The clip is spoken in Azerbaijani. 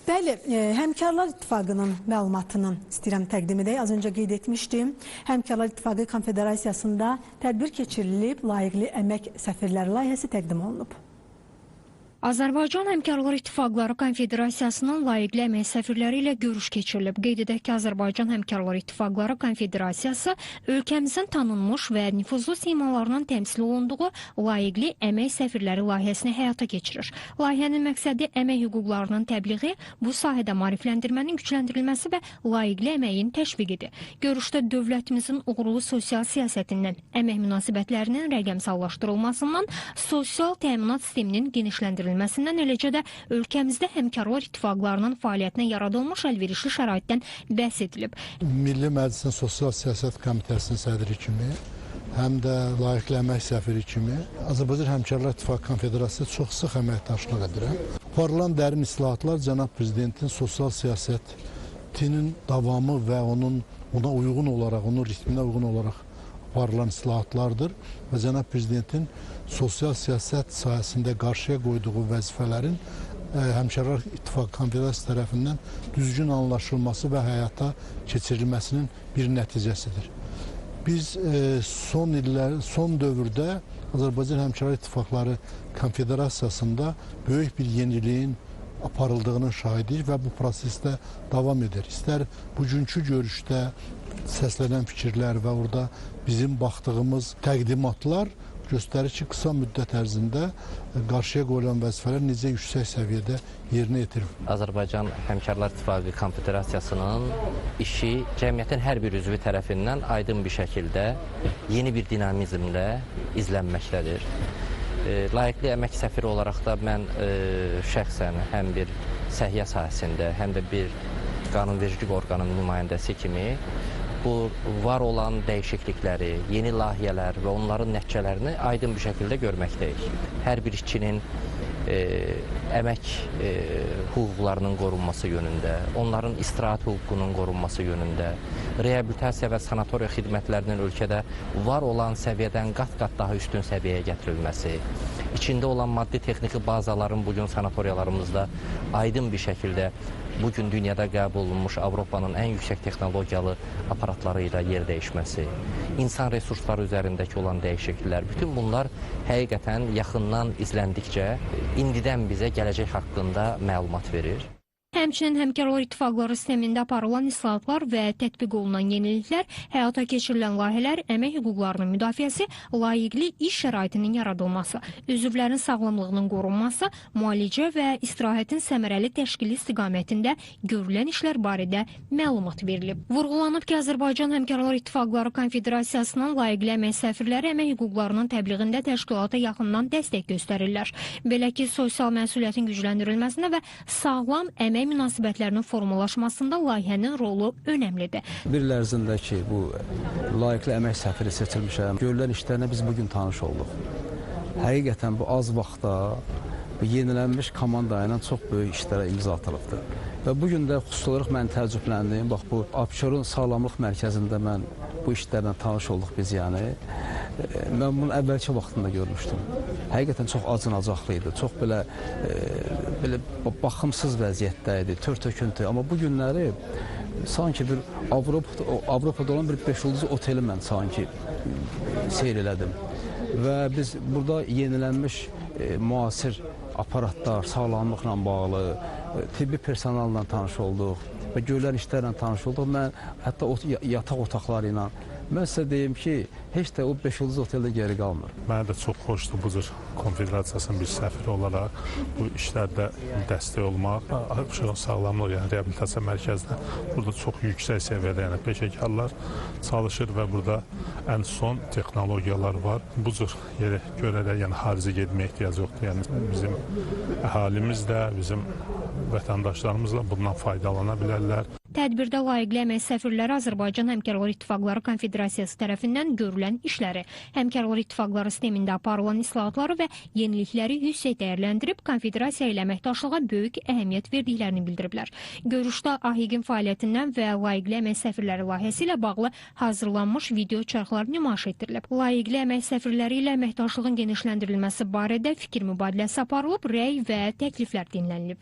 Bəli, Həmkarlar İttifaqının məlumatının istəyirəm təqdim edək. Az öncə qeyd etmişdim. Həmkarlar İttifaqı Konfederasiyasında tədbir keçirilib, layiqli əmək səfirləri layihəsi təqdim olunub. Azərbaycan Həmkarlar İttifaqları Konfederasiyasının layiqli əmək səfirləri ilə görüş keçirilib. Qeyd edək ki, Azərbaycan Həmkarlar İttifaqları Konfederasiyası ölkəmizin tanınmış və nüfuzlu simalarının təmsil olunduğu layiqli əmək səfirləri layihəsini həyata keçirir. Layihənin məqsədi əmək hüquqlarının təbliği, bu sahədə maarifləndirmənin gücləndirilməsi və layiqli əməyin təşviqidir. Görüşdə dövlətimizin uğurlu sosial siyasətindən, əmək münasibətlərinin rəqəmsallaşdırılmasından, sosial təminat sisteminin genişləndirilməsindən, eləcə də ölkəmizdə həmkarlar ittifaqlarının fəaliyyətinə yaradılmış əlverişli şəraitdən bəhs edilib. Milli Məclisin Sosial Siyasət Komitəsinin sədri kimi, həm də layiqli əmək səfiri kimi Azərbaycan Həmkarlar İttifaqı Konfederasiyası çox sıx əməkdaşlıq edirəm. Aparılan dərin islahatlar Cənab Prezidentin sosial siyasətinin davamı və ona uyğun olaraq, onun ritminə uyğun olaraq aparılan islahatlardır və Cənab Prezidentin sosial siyasət sahəsində qarşıya qoyduğu vəzifələrin Həmkarlar İttifaqı Konfederasiyası tərəfindən düzgün anlaşılması və həyata keçirilməsinin bir nəticəsidir. Biz son dövrdə Azərbaycan Həmkarlar İttifaqları Konfederasiyasında böyük bir yeniliyin aparıldığının şahidiyik və bu prosesdə davam edir. İstər bugünkü görüşdə səslənən fikirlər və orada bizim baxdığımız təqdimatlar göstərir ki, qısa müddət ərzində qarşıya qoyulan vəzifələr necə yüksək səviyyədə yerinə yetirir. Azərbaycan Həmkarlar İttifaqı Konfederasiyasının işi cəmiyyətin hər bir üzvü tərəfindən aydın bir şəkildə yeni bir dinamizmlə izlənməkdədir. Layiqli əmək səfiri olaraq da mən şəxsən həm bir səhiyyə sahəsində, həm də bir qanunvericilik orqanının nümayəndəsi kimi bu var olan dəyişiklikləri, yeni layihələr və onların nəticələrini aydın bir şəkildə görməkdəyik. Hər bir işçinin əmək hüquqlarının qorunması yönündə, onların istirahət hüququnun qorunması yönündə, reabilitasiya və sanatoriya xidmətlərinin ölkədə var olan səviyyədən qat-qat daha üstün səviyyəyə gətirilməsi, içində olan maddi-texniki bazaların bugün sanatoriyalarımızda aydın bir şəkildə bugün dünyada qəbul olunmuş Avropanın ən yüksək texnologiyalı aparatları ilə yer dəyişməsi, insan resursları üzərindəki olan dəyişikliklər, bütün bunlar həqiqətən yaxından izləndikcə indidən bizə gələcək haqqında məlumat verir. Həmçinin Həmkarlar İttifaqları sistemində aparılan islahatlar və tətbiq olunan yeniliklər, həyata keçirilən layihələr, əmək hüquqlarının müdafiəsi, layiqli iş şəraitinin yaradılması, üzvlərin sağlamlığının qorunması, müalicə və istirahətin səmərəli təşkili istiqamətində görülən işlər barədə məlumat verilib. Vurğulanıb ki, Azərbaycan Həmkarlar İttifaqları Konfederasiyasının layiqli əmək səfirləri əmək hüquqlarının təbliğində təşkilata yaxından dəstək göstərirlər. Belə ki, sosial məsuliyyətin gücləndirilməsində və sağlam əmək münasibətlərinin formalaşmasında layihənin rolu önəmlidir. Bir il ərzində ki, bu layiqli əmək səfiri seçilmişəm. Görülən işlərlə biz bugün tanış olduq. Həqiqətən bu az vaxtda yenilənmiş komanda ilə çox böyük işlərə imza atılıbdır. Və bugün də xüsusi olaraq mən təəccübləndim. Bax, bu Abşeron Sağlamlıq Mərkəzində mən bu işlərlə tanış olduq biz yəni. Mən bunu əvvəlki vaxtında görmüşdüm. Həqiqətən çox acınacaqlı idi, çox belə baxımsız vəziyyətdə idi, tör-töküntü. Amma bu günləri sanki bir Avropada olan bir 5 ulduzlu oteli mən sanki seyr elədim. Və biz burada yenilənmiş müasir aparatlar, sağlamlıqla bağlı, tibbi personalla tanış olduq və görülən işlərlə tanış olduq. Mən hətta yataq otaqları ilə mən sizə deyim ki, heç də o 5 ulduz oteldə geri qalmır. Mənə də çox xoşdur bu cür konfederasiyasının bir səfiri olaraq bu işlərdə dəstək olmaq. Abşeron Sağlamlıq, yəni reabilitasiya mərkəzinə burada çox yüksək səviyyədə, yəni peşəkarlar çalışır və burada ən son texnologiyalar var. Bu cür yerə görə də yəni xarici getməyə ehtiyac yoxdur. Yəni bizim əhalimiz də, bizim vətəndaşlarımız da bundan faydalana bilərlər. Tədbirdə layiqli əmək səfirləri Azərbaycan Həmkarlar İttifaqları Konfederasiyası tərəfindən görülən işləri, Həmkarlar İttifaqları sistemində aparılan islahatları və yenilikləri yüksək dəyərləndirib, konfederasiya ilə əməkdaşlığa böyük əhəmiyyət verdiklərini bildiriblər. Görüşdə AHİQ-in fəaliyyətindən və layiqli əmək səfirləri layihəsi ilə bağlı hazırlanmış video çarxlar nümayiş etdirilib. Layiqli əmək səfirləri ilə əməkdaşlığın genişləndirilməsi barədə fikir mübadiləsi aparılıb, rəy və təkliflər dinlənilib.